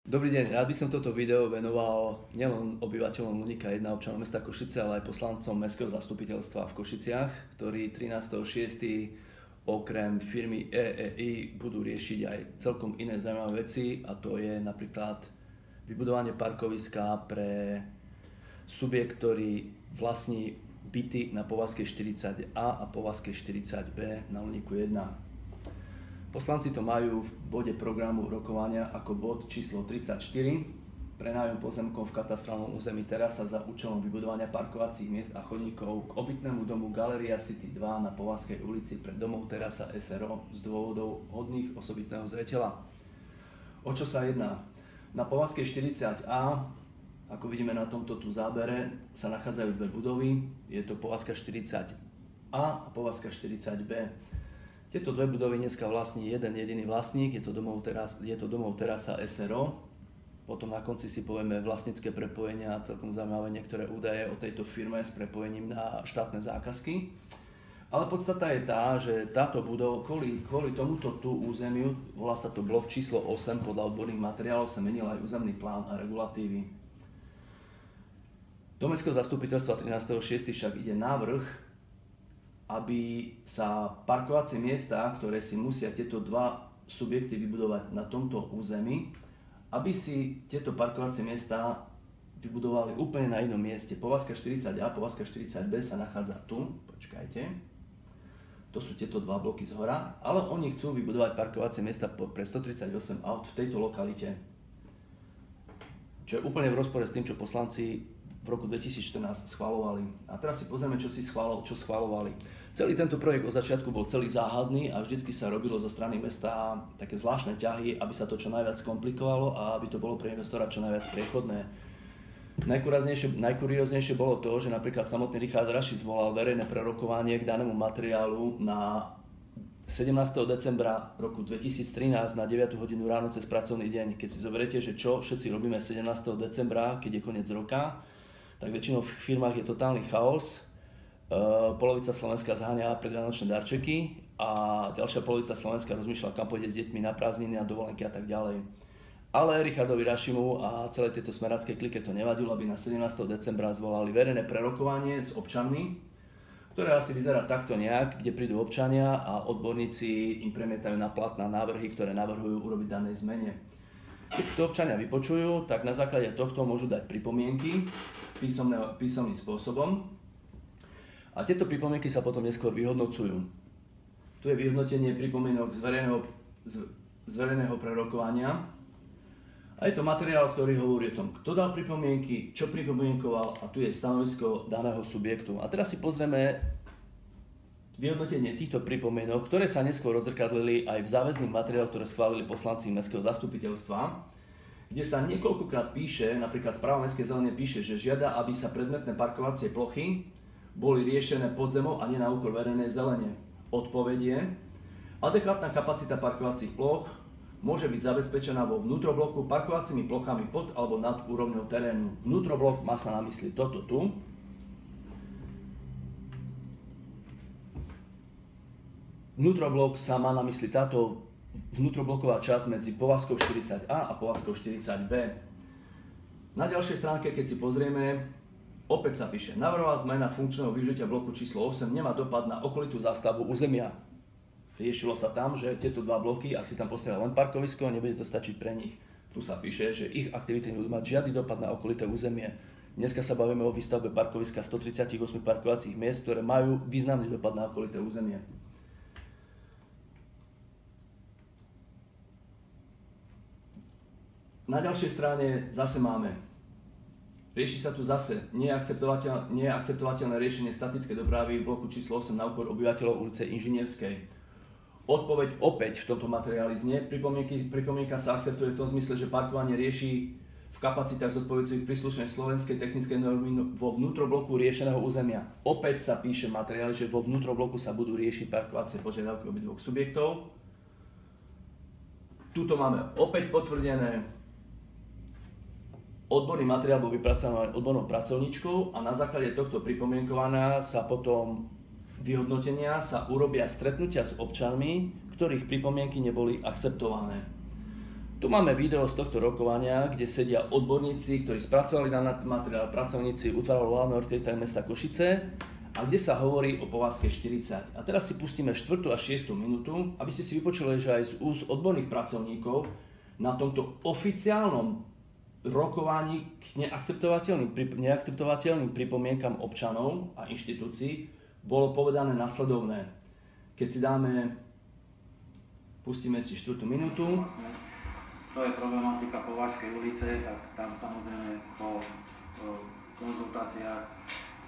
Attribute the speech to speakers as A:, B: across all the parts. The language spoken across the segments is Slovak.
A: Dobrý deň, rád by som toto video venoval nielen obyvateľom Luníka 1, občanom mesta Košice, ale aj poslancom Mestského zastupiteľstva v Košiciach, ktorí 13.6. okrem firmy EEI budú riešiť aj celkom iné zaujímavé veci, a to je napríklad vybudovanie parkoviska pre subjekt, ktorý vlastní byty na Povazke 40A a Povazke 40B na Luníku 1. Poslanci to majú v bode programu rokovania ako bod číslo 34, prenájom pozemkov v katastrálnom území Terasa za účelom vybudovania parkovacích miest a chodníkov k obytnému domu Galeria City 2 na Povazkej ulici pred domov Terasa SRO z dôvodov hodných osobitného zreteľa. O čo sa jedná? Na Povazkej 40A, ako vidíme na tomto tu zábere, sa nachádzajú dve budovy. Je to Povazka 40A a Povazka 40B. Tieto dve budovy dneska vlastní jeden jediný vlastník, je to domov Terasa SRO. Potom na konci si povieme vlastnícke prepojenia a celkom zaujímavé niektoré údaje o tejto firme s prepojením na štátne zákazky. Ale podstata je tá, že táto budova kvôli tomuto tu územiu, volá sa to blok číslo 8, podľa odborných materiálov sa menil aj územný plán a regulatívy. Do Mestského zastupiteľstva 13.6. však ide návrh, aby sa parkovacie miesta, ktoré si musia tieto dva subjekty vybudovať na tomto území, aby si tieto parkovacie miesta vybudovali úplne na inom mieste. Povazka 40A a Povazka 40B sa nachádza tu, počkajte, to sú tieto dva bloky zhora, ale oni chcú vybudovať parkovacie miesta pre 138 aut v tejto lokalite. Čo je úplne v rozpore s tým, čo poslanci v roku 2014 schvalovali. A teraz si pozrieme, čo schvalovali. Celý tento projekt od začiatku bol celý záhadný a vždycky sa robilo zo strany mesta také zvláštne ťahy, aby sa to čo najviac komplikovalo a aby to bolo pre investora čo najviac priechodné. Najkurióznejšie bolo to, že napríklad samotný Richard Raši zvolal verejné prerokovanie k danému materiálu na 17. decembra roku 2013 na 9 hodinu ráno cez pracovný deň. Keď si zoberiete, že čo všetci robíme 17. decembra, keď je koniec roka, tak väčšinou v firmách je totálny chaos. Polovica Slovenska zháňa predvianočné darčeky a ďalšia polovica Slovenska rozmýšľa, kam pôjde s deťmi na prázdniny, na dovolenky a tak ďalej. Ale Richardovi Rašimu a celej tejto smeráckej klike to nevadilo, aby na 17. decembra zvolali verejné prerokovanie s občanmi, ktoré asi vyzerá takto nejak, kde prídu občania a odborníci im premietajú na platná návrhy, ktoré navrhujú urobiť danej zmene. Keď si to občania vypočujú, tak na základe tohto môžu dať pripomienky písomným spôsobom a tieto pripomienky sa potom neskôr vyhodnocujú. Tu je vyhodnotenie pripomienok z verejného prerokovania a je to materiál, ktorý hovorí o tom, kto dal pripomienky, čo pripomienkoval, a tu je stanovisko daného subjektu. A teraz si pozrieme vyhodnotenie týchto pripomienok, ktoré sa neskôr odzrkadlili aj v záväzných materiáloch, ktoré schválili poslanci Mestského zastupiteľstva, kde sa niekoľkokrát píše, napríklad správa Mestskej zelene píše, že žiada, aby sa predmetné parkovacie plochy boli riešené pod zemou a nie na úkor verejnej zelene. Odpoveď je, adekvátna kapacita parkovacích ploch môže byť zabezpečená vo vnútrobloku parkovacími plochami pod alebo nad úrovňou terénu. Vnútroblok má sa na mysli toto tu. Vnútroblok sa má na mysli táto vnútrobloková časť medzi Povazkou 40A a Povazkou 40B. Na ďalšej stránke, keď si pozrieme, opäť sa píše, navrhovaná zmena funkčného využitia bloku číslo 8 nemá dopad na okolitú zástavbu územia. Riešilo sa tam, že tieto dva bloky, ak si tam postavia len parkovisko, nebude to stačiť pre nich. Tu sa píše, že ich aktivity nebudú mať žiadny dopad na okolité územie. Dneska sa bavíme o výstavbe parkoviska 138 parkovacích miest, ktoré majú významný dopad na okolité územie. Na ďalšej strane zase máme, rieši sa tu zase neakceptovateľné riešenie statickej dopravy v bloku číslo 8 na úkor obyvateľov ulice Inžinierskej. Odpoveď opäť v tomto materiáli znie, pripomienka sa akceptuje v tom zmysle, že parkovanie rieši v kapacitách zodpovedajúcich príslušnej slovenskej technickej normy vo vnútrobloku riešeného územia. Opäť sa píše materiál, že vo vnútrobloku sa budú riešiť parkovacie požiadavky obidvoch subjektov. Tuto máme opäť potvrdené. Odborný materiál bol vypracovaný odbornou pracovníčkou a na základe tohto pripomienkovania sa potom vyhodnotenia sa urobia stretnutia s občanmi, ktorých pripomienky neboli akceptované. Tu máme video z tohto rokovania, kde sedia odborníci, ktorí spracovali daný materiál, pracovníci útvaru hlavného architekta mesta Košice a kde sa hovorí o povazke 40. A teraz si pustíme 4. a 6. minútu, aby ste si vypočuli, že aj z úst odborných pracovníkov na tomto oficiálnom rokovaní k neakceptovateľným pripomienkam občanov a inštitúcií bolo povedané nasledovné. Keď si pustíme si 4. minútu.
B: To je problematika Považskej ulice, tak tam samozrejme po konzultáciách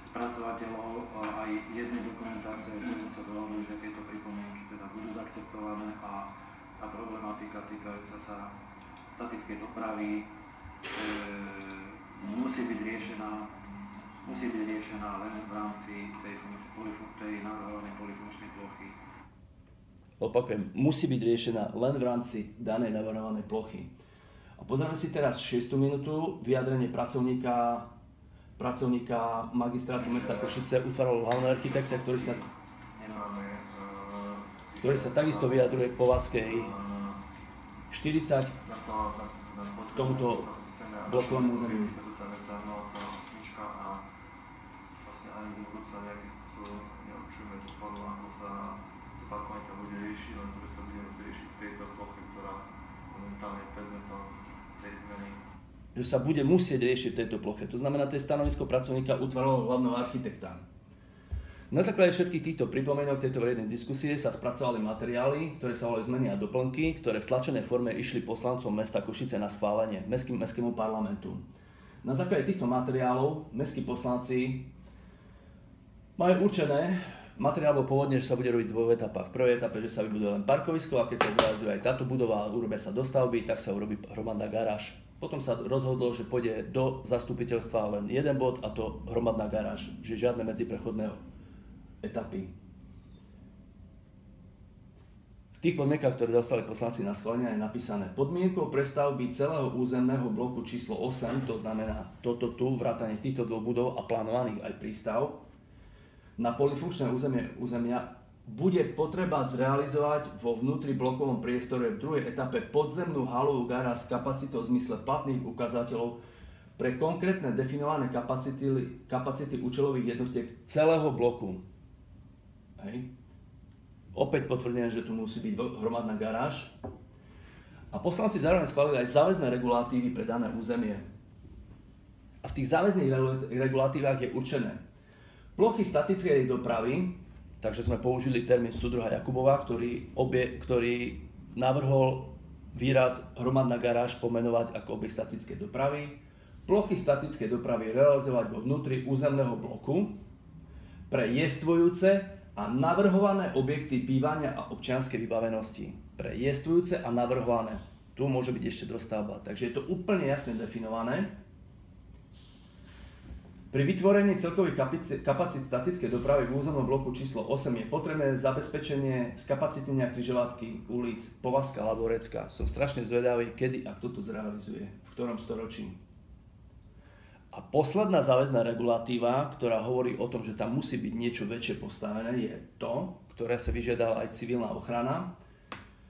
B: spracovateľov aj jednej dokumentácie, ktoré sa dohodli, že tieto pripomienky teda budú zaakceptované a tá problematika týkajúca sa statickej dopravy musí byť riešená len v rámci tej navrhovanej polyfunkčnej plochy.
A: Opakujem, musí byť riešená len v rámci danej navrhovanej plochy. A pozrieme si teraz 6. minútu, vyjadrenie pracovníka magistrátu mesta Košice, útvaru hlavného architekta, ktorý sa takisto vyjadruje k povazkej 40 k tomuto blokovému územiu.
C: Parkovanie tam bude riešiť, len to, že sa bude musieť riešiť v tejto ploche, ktorá momentálne je predmetom tej zmeny.
A: Že sa bude musieť riešiť v tejto ploche. To znamená, to je stanovisko pracovníka útvaru hlavného architekta. Na základe všetkých týchto pripomienok tejto verejnej diskusie sa spracovali materiály, ktoré sa volajú zmeny a doplnky, ktoré v tlačenej forme išli poslancom mesta Košice na schválenie mestskému parlamentu. Na základe týchto materiálov mestskí poslanci majú určené. Materiál bol pôvodne, že sa bude robiť v dvoch etapách. V prvej etape, že sa vybuduje len parkovisko a keď sa zrealizuje aj táto budova a urobia sa dostavby, tak sa urobí hromadná garáž. Potom sa rozhodlo, že pôjde do zastupiteľstva len jeden bod a to hromadná garáž, že žiadne medziprechodné etapy. V tých podmienkach, ktoré dostali poslanci na schválenie, je napísané: podmienkou prestavby celého územného bloku číslo 8, to znamená toto tu, vrátane týchto dvoch budov a plánovaných aj prístav, na polyfunkčné územia bude potreba zrealizovať vo vnútri blokovom priestore v druhej etape podzemnú halovú garáž s kapacitou v zmysle platných ukazateľov pre konkrétne definované kapacity účelových jednotiek celého bloku. Hej. Opäť potvrdené, že tu musí byť hromadná garáž. A poslanci zároveň schválili aj záväzné regulatívy pre dané územie. A v tých záväzných regulatívach je určené plochy statickej dopravy, takže sme použili termín súdruha Jakubova, ktorý navrhol výraz hromadná garáž pomenovať ako objekt statickej dopravy. Plochy statickej dopravy realizovať vo vnútri územného bloku pre jestvujúce a navrhované objekty bývania a občianskej vybavenosti. Pre jestvujúce a navrhované. Tu môže byť ešte dostavba, takže je to úplne jasne definované. Pri vytvorení celkových kapacít statickej dopravy v územnom bloku číslo 8 je potrebné zabezpečenie skapacitnenia križovatky ulic Povazka alebo Recka. Som strašne zvedavý, kedy a kto to zrealizuje, v ktorom storočí. A posledná záväzná regulatíva, ktorá hovorí o tom, že tam musí byť niečo väčšie postavené, je to, ktoré sa vyžiadala aj civilná ochrana.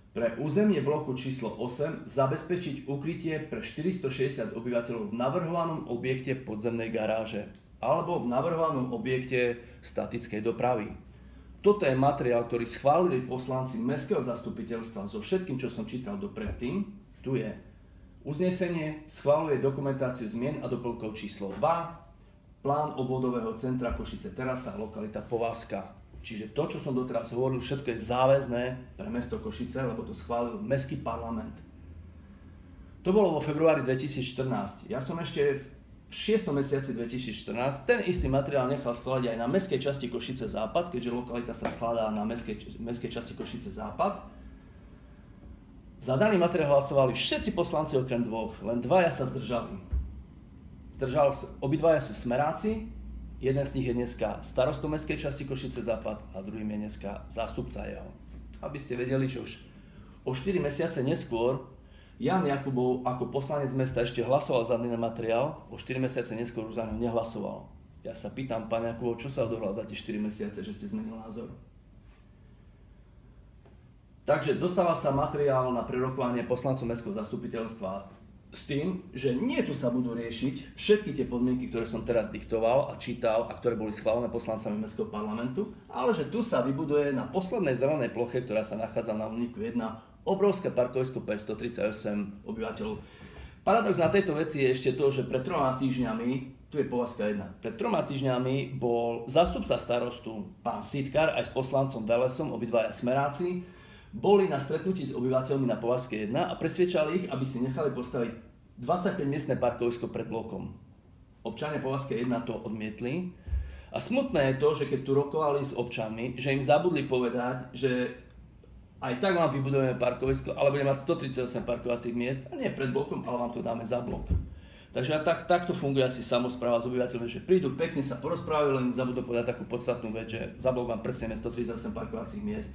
A: Pre územie bloku číslo 8 zabezpečiť ukrytie pre 460 obyvateľov v navrhovanom objekte podzemnej garáže alebo v navrhovanom objekte statickej dopravy. Toto je materiál, ktorý schválili poslanci mestského zastupiteľstva so všetkým, čo som čítal dopredtým. Tu je uznesenie, schvaľuje dokumentáciu zmien a doplnkov číslo 2, plán obvodového centra Košice Terasa, lokalita Povazka. Čiže to, čo som doteraz hovoril, všetko je záväzné pre mesto Košice, lebo to schválil mestský parlament. To bolo vo februári 2014. Ja som ešte v 6. mesiaci 2014 ten istý materiál nechal schváliť aj na mestskej časti Košice Západ, keďže lokalita sa skladá na mestskej časti Košice Západ. Za daný materiál hlasovali všetci poslanci okrem dvoch, len dvaja sa zdržali. Obidvaja sú smeráci. Jeden z nich je dneska starostom mestskej časti Košice Západ a druhým je dneska zástupca jeho. Aby ste vedeli, že už o 4 mesiace neskôr Jan Jakubov ako poslanec mesta ešte hlasoval za daný materiál, o 4 mesiace neskôr už za ňo nehlasoval. Ja sa pýtam, pán Jakubov, čo sa odohralo za tie 4 mesiace, že ste zmenili názor? Takže dostáva sa materiál na prerokovanie poslancov mestského zastupiteľstva s tým, že nie tu sa budú riešiť všetky tie podmienky, ktoré som teraz diktoval a čítal a ktoré boli schválené poslancami mestského parlamentu, ale že tu sa vybuduje na poslednej zelenej ploche, ktorá sa nachádza na Luníku 1, obrovské parkovisko pre 138 obyvateľov. Paradox na tejto veci je ešte to, že pred 3 týždňami, tu je Povazka 1, pred 3 týždňami bol zástupca starostu pán Sitkar aj s poslancom Velesom, obidvaja smeráci, boli na stretnutí s obyvateľmi na Povazke 1 a presviečali ich, aby si nechali postaviť 25-miestne parkovisko pred blokom. Občania Povazke 1 to odmietli a smutné je to, že keď tu rokovali s občanmi, že im zabudli povedať, že aj tak vám vybudujeme parkovisko, ale budeme mať 138 parkovacích miest a nie pred blokom, ale vám to dáme za blok. Takže takto funguje asi samospráva s obyvateľmi, že prídu pekne sa porozprávajú, len im zabudnú povedať takú podstatnú vec, že za blok vám presne 138 parkovacích miest.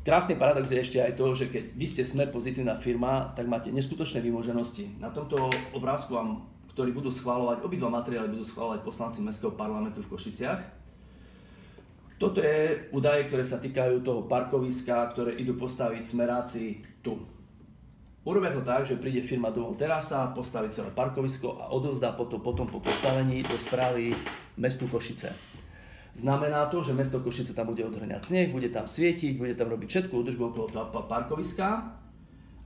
A: Krásny paradox je ešte aj to, že keď vy ste Smer pozitívna firma, tak máte neskutočné vymoženosti. Na tomto obrázku vám, ktorý budú schvaľovať, obidva materiály budú schvaľovať poslanci Mestského parlamentu v Košiciach. Toto je údaje, ktoré sa týkajú toho parkoviska, ktoré idú postaviť smeráci tu. Urobia to tak, že príde firma Domov Terasa, postaví celé parkovisko a odovzdá potom po postavení do správy mestu Košice. Znamená to, že mesto Košice tam bude odhrňať sneh, bude tam svietiť, bude tam robiť všetku údržbu okolo toho parkoviska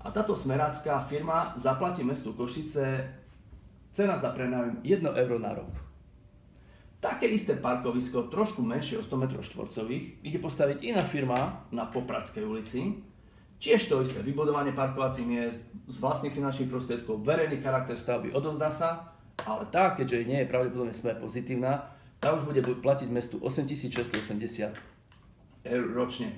A: a táto smerácká firma zaplatí mestu Košice cena za prenájom 1 euro na rok. Také isté parkovisko, trošku menšie o 100 m2, ide postaviť iná firma na Popradskej ulici. Tiež to isté, vybudovanie parkovacích miest z vlastných finančných prostriedkov, verejný charakter stavby odovzdá sa, ale tá, keďže nie je pravdepodobne Smer pozitívna, tá už bude platiť mestu 8680 eur ročne.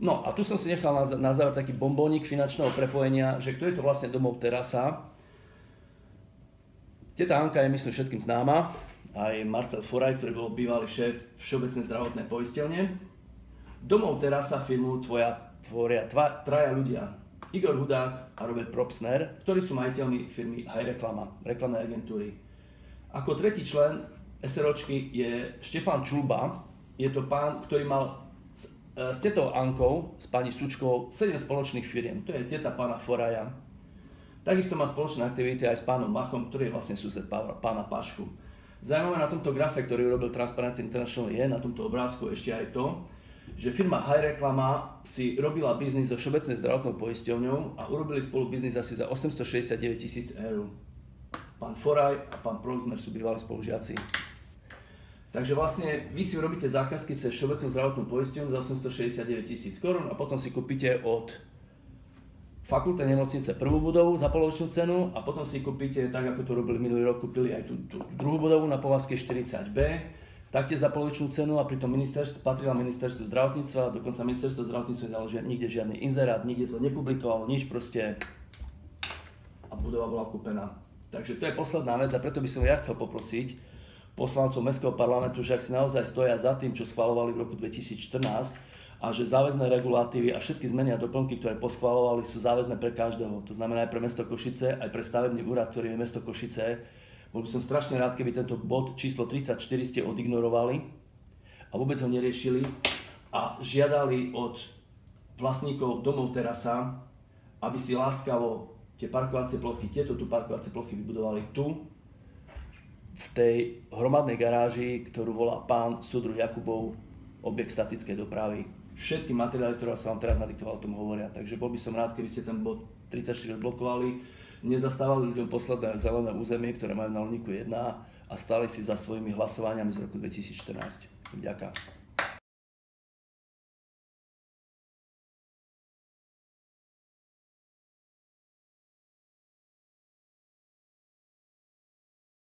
A: No a tu som si nechal na záver taký bombónik finančného prepojenia, že kto je to vlastne Domov Terasa. Teta Anka je myslím všetkým známa, aj Marcel Foraj, ktorý bol bývalý šéf Všeobecnej zdravotnej poisťovne. Domov Terasa firmu tvoria traja ľudia. Igor Hudák a Robert Propsner, ktorí sú majiteľmi firmy High Reklama, reklamnej agentúry. Ako tretí člen SROčky je Štefan Čulba. Je to pán, ktorý mal s tetou Ankou, s pani Sučkou, 7 spoločných firiem. To je teta pána Foraja. Takisto má spoločné aktivity aj s pánom Machom, ktorý je vlastne sused pána Pašku. Zaujímavé na tomto grafe, ktorý urobil Transparent International, je na tomto obrázku ešte aj to, že firma High Reklama si robila biznis so Všeobecnou zdravotnou poisťovňou a urobili spolu biznis asi za 869 000 eur. Pán Foraj a pán Prosmer sú bývalí spolužiaci. Takže vlastne vy si urobíte zákazky cez Všeobecnú zdravotnú poisťovňu za 869 000 korún a potom si kúpite od fakultnej nemocnice prvú budovu za polovičnú cenu a potom si kúpite, tak ako to robili minulý rok, kúpili aj tú druhú budovu na Povazke 40B, taktiež za polovičnú cenu a pritom patrila ministerstvu zdravotníctva, dokonca ministerstvo zdravotníctva nedalo nikde žiadny inzerát, nikde to nepublikovalo, nič proste a budova bola kúpená. Takže to je posledná vec a preto by som ja chcel poprosiť poslancov Mestského parlamentu, že ak si naozaj stoja za tým, čo schvaľovali v roku 2014 a že záväzné regulatívy a všetky zmeny a doplnky, ktoré poschvaľovali, sú záväzné pre každého. To znamená aj pre mesto Košice, aj pre stavebný úrad, ktorý je mesto Košice. Bol by som strašne rád, keby tento bod číslo 34 ste odignorovali a vôbec ho neriešili a žiadali od vlastníkov Domov Terasa, aby si láskavo tie parkovacie plochy, tieto tu parkovacie plochy vybudovali tu, v tej hromadnej garáži, ktorú volá pán súdruh Jakubov, objekt statickej dopravy. Všetky materiály, ktoré som vám teraz nadiktoval, o tom hovoria. Takže bol by som rád, keby ste ten bod 34 odblokovali, nezastávali ľuďom posledné zelené územie, ktoré majú na Luníku 1 a stali si za svojimi hlasovaniami z roku 2014. Ďakujem.